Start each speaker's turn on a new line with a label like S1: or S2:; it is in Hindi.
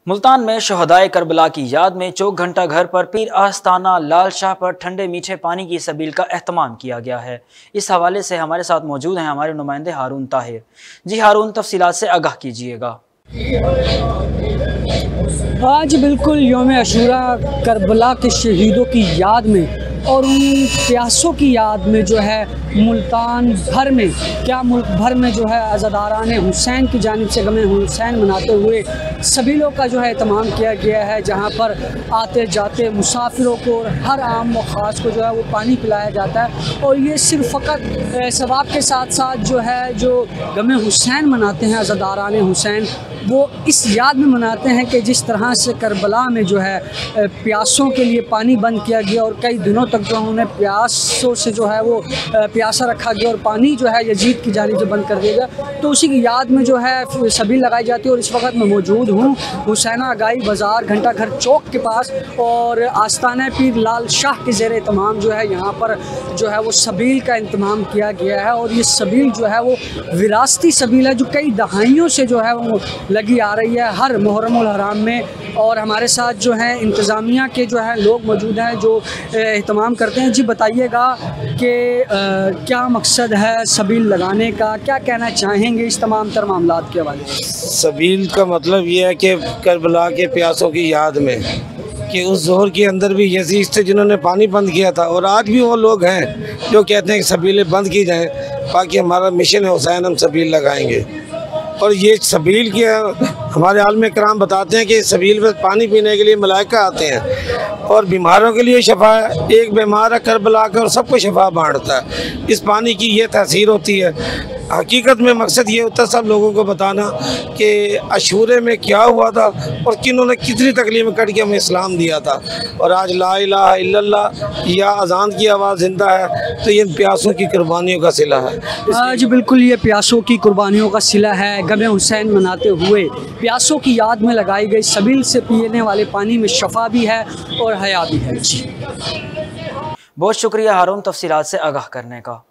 S1: मुल्तान में शहदाए करबला की याद में चौक घंटा घर पर पीर आस्ताना लाल शाह पर ठंडे मीठे पानी की सबील का एहतमाम किया गया है। इस हवाले से हमारे साथ मौजूद हैं हमारे नुमाइंदे हारून ताहिर। जी हारून, तफसीलात से आगाह कीजिएगा।
S2: आज बिल्कुल यौम अशूरा करबला के शहीदों की याद में और उन प्यासों की याद में जो है मुल्तान भर में, क्या मुल्क भर में जो है अज़ादारान हुसैन की जानिब से गमे हुसैन मनाते हुए सबीलों का जो है एहतमाम किया गया है, जहाँ पर आते जाते मुसाफिरों को और हर आम व ख़ास को जो है वो पानी पिलाया जाता है। और ये सिर्फ फ़कत सवाब के साथ साथ जो है जो गमे हुसैन मनाते हैं अज़ादारान हुसैन, वो इस याद में मनाते हैं कि जिस तरह से करबला में जो है प्यासों के लिए पानी बंद किया गया और कई दिनों तक जो उन्हें प्यासों से जो है वो प्यासा रखा गया और पानी जो है यजीद की जानिब से बंद कर दिया गया, तो उसी की याद में जो है सबील लगाई जाती है। और इस वक्त मैं मौजूद हूँ हुसैना आगाई बाज़ार घंटा घर चौक के पास और आस्ताना पीर लाल शाह के ज़ेर तमाम जो है यहाँ पर जो है वो सबील का इंतज़ाम किया गया है। और ये सबील जो है वो विरासती सबील है जो कई दहाइयों से जो है वो लगी आ रही है हर मुहर्रमुल हराम में। और हमारे साथ जो है इंतज़ामिया के जो है लोग मौजूद हैं जो एहतमाम करते हैं। जी बताइएगा कि क्या मकसद है सबील लगाने का, क्या कहना चाहेंगे इस तमाम तर मामलात के हवाले से?
S3: सबील का मतलब ये है कि करबला के प्यासों की याद में कि उस ज़ोहर के अंदर भी यजीद थे जिन्होंने पानी बंद किया था, और आज भी वो लोग हैं जो कहते हैं कि सबीलें बंद की जाएँ, बाकी हमारा मिशन है हुसैन, हम सबील लगाएंगे। और ये सबील के हमारे आलम कराम बताते हैं कि सबील में पानी पीने के लिए मलाइका आते हैं और बीमारों के लिए शफा है। एक बीमार है करबला का और सबको शफा बांटता है। इस पानी की ये तासीर होती है। हकीकत में मकसद ये होता है सब लोगों को बताना कि अशूरे में क्या हुआ था और किन्होंने कितनी तकलीफ़ें कट के हमें इस्लाम दिया था। और आज ला इलाहा इल्लल्लाह या अजान की आवाज़ ज़िंदा है, तो ये प्यासों की कुर्बानियों का सिला है।
S2: आज बिल्कुल ये प्यासों की कुर्बानियों का सिला है। गमे हुसैन मनाते हुए प्यासों की याद में लगाई गई सबील से पीने वाले पानी में शफा भी है और हया भी है। जी
S1: बहुत शुक्रिया हारून, तफसीलात से आगाह करने का।